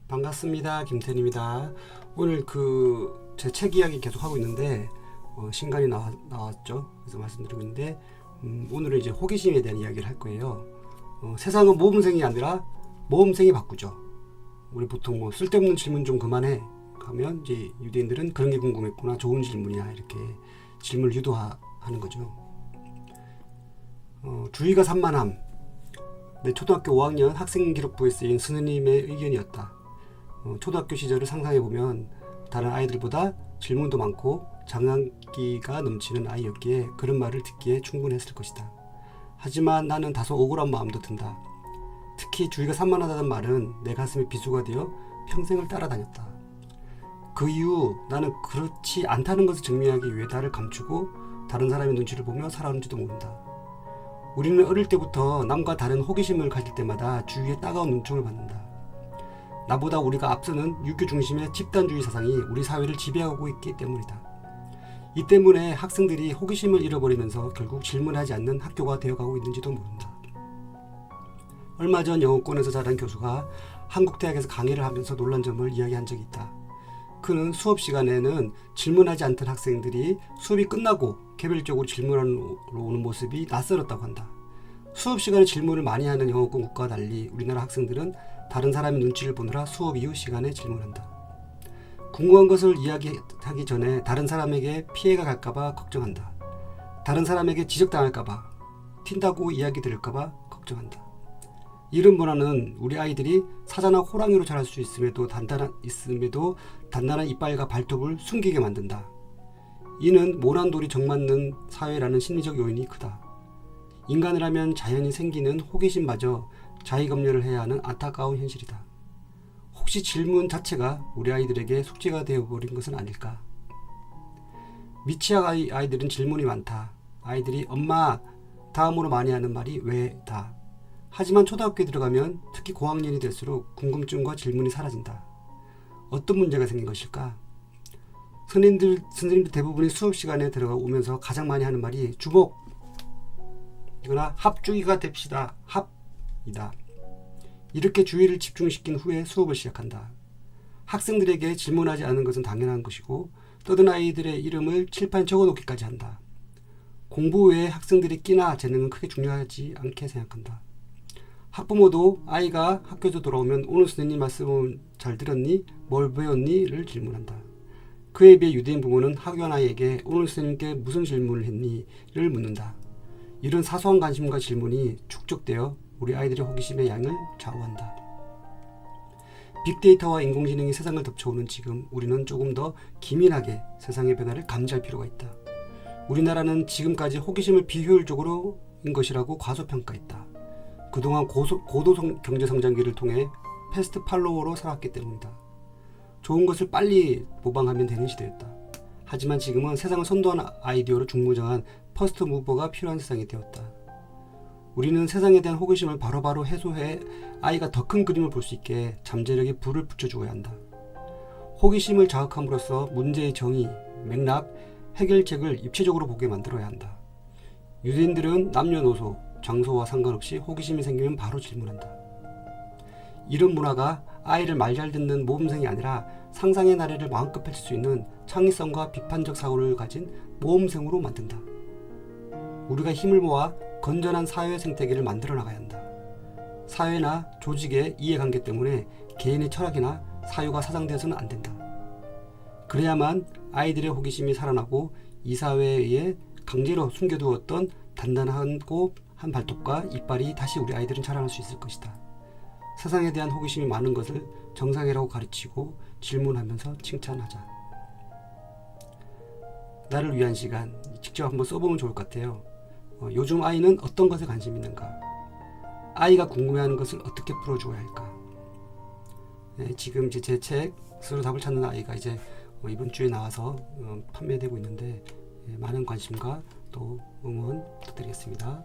반갑습니다. 김태현입니다. 오늘 제 책 이야기 계속 하고 있는데 신간이 나왔죠. 그래서 말씀드리고 있는데 오늘은 이제 호기심에 대한 이야기를 할 거예요. 세상은 모범생이 아니라 모험생이 바꾸죠. 우리 보통 뭐 쓸데없는 질문 좀 그만해 하면 이제 유대인들은 그런 게 궁금했구나, 좋은 질문이야, 이렇게 질문을 유도하는 거죠. 주의가 산만함. 내 초등학교 5학년 학생기록부에 쓰인 스님의 의견이었다. 초등학교 시절을 상상해보면 다른 아이들보다 질문도 많고 장난기가 넘치는 아이였기에 그런 말을 듣기에 충분했을 것이다. 하지만 나는 다소 억울한 마음도 든다. 특히 주의가 산만하다는 말은 내 가슴에 비수가 되어 평생을 따라다녔다. 그 이후 나는 그렇지 않다는 것을 증명하기 위해 나를 감추고 다른 사람의 눈치를 보며 살아왔는지도 모른다. 우리는 어릴 때부터 남과 다른 호기심을 가질 때마다 주위에 따가운 눈총을 받는다. 나보다 우리가 앞서는 유교 중심의 집단주의 사상이 우리 사회를 지배하고 있기 때문이다. 이 때문에 학생들이 호기심을 잃어버리면서 결국 질문하지 않는 학교가 되어가고 있는지도 모른다. 얼마 전 영어권에서 자란 교수가 한국 대학에서 강의를 하면서 놀란 점을 이야기한 적이 있다. 그는 수업 시간에는 질문하지 않던 학생들이 수업이 끝나고 개별적으로 질문하러 오는 모습이 낯설었다고 한다. 수업 시간에 질문을 많이 하는 영어권 국가와 달리 우리나라 학생들은 다른 사람의 눈치를 보느라 수업 이후 시간에 질문한다. 궁금한 것을 이야기하기 전에 다른 사람에게 피해가 갈까봐 걱정한다. 다른 사람에게 지적당할까봐, 튄다고 이야기 들을까봐 걱정한다. 이런 문화는 우리 아이들이 사자나 호랑이로 자랄 수 있음에도 단단한 이빨과 발톱을 숨기게 만든다. 이는 모난돌이 정맞는 사회라는 심리적 요인이 크다. 인간이라면 자연히 생기는 호기심마저 자기검열을 해야 하는 안타까운 현실이다. 혹시 질문 자체가 우리 아이들에게 숙제가 되어버린 것은 아닐까? 미취학 아이들은 질문이 많다. 아이들이 엄마 다음으로 많이 하는 말이 왜다. 하지만 초등학교에 들어가면 특히 고학년이 될수록 궁금증과 질문이 사라진다. 어떤 문제가 생긴 것일까? 선생님들 대부분이 수업 시간에 들어가 오면서 가장 많이 하는 말이 주목! 이거나 합주기가 됩시다. 합이다. 이렇게 주의를 집중시킨 후에 수업을 시작한다. 학생들에게 질문하지 않는 것은 당연한 것이고 떠든 아이들의 이름을 칠판에 적어놓기까지 한다. 공부 외에 학생들의 끼나 재능은 크게 중요하지 않게 생각한다. 학부모도 아이가 학교에서 돌아오면 오늘 선생님 말씀은 잘 들었니? 뭘 배웠니?를 질문한다. 그에 비해 유대인 부모는 학교한 아이에게 오늘 선생님께 무슨 질문을 했니?를 묻는다. 이런 사소한 관심과 질문이 축적되어 우리 아이들의 호기심의 양을 좌우한다. 빅데이터와 인공지능이 세상을 덮쳐오는 지금 우리는 조금 더 기민하게 세상의 변화를 감지할 필요가 있다. 우리나라는 지금까지 호기심을 비효율적으로인 것이라고 과소평가했다. 그동안 고도 경제성장기를 통해 패스트 팔로워로 살았기 때문이다. 좋은 것을 빨리 모방하면 되는 시대였다. 하지만 지금은 세상을 선도한 아이디어로 중무장한 퍼스트 무버가 필요한 세상이 되었다. 우리는 세상에 대한 호기심을 바로바로 해소해 아이가 더 큰 그림을 볼 수 있게 잠재력에 불을 붙여주어야 한다. 호기심을 자극함으로써 문제의 정의, 맥락, 해결책을 입체적으로 보게 만들어야 한다. 유대인들은 남녀노소, 장소와 상관없이 호기심이 생기면 바로 질문한다. 이런 문화가 아이를 말 잘 듣는 모범생이 아니라 상상의 나래를 마음껏 펼칠 수 있는 창의성과 비판적 사고를 가진 모험생으로 만든다. 우리가 힘을 모아 건전한 사회 생태계를 만들어 나가야 한다. 사회나 조직의 이해관계 때문에 개인의 철학이나 사유가 사장되어서는 안 된다. 그래야만 아이들의 호기심이 살아나고 이 사회에 강제로 숨겨두었던 단단하고 한 발톱과 이빨이 다시 우리 아이들은 자라날 수 있을 것이다. 세상에 대한 호기심이 많은 것을 정상이라고 가르치고 질문하면서 칭찬하자. 나를 위한 시간, 직접 한번 써보면 좋을 것 같아요. 요즘 아이는 어떤 것에 관심 있는가? 아이가 궁금해하는 것을 어떻게 풀어줘야 할까? 지금 이제 제 책 스스로 답을 찾는 아이가 이제 이번 주에 나와서 판매되고 있는데 많은 관심과 또 응원 부탁드리겠습니다.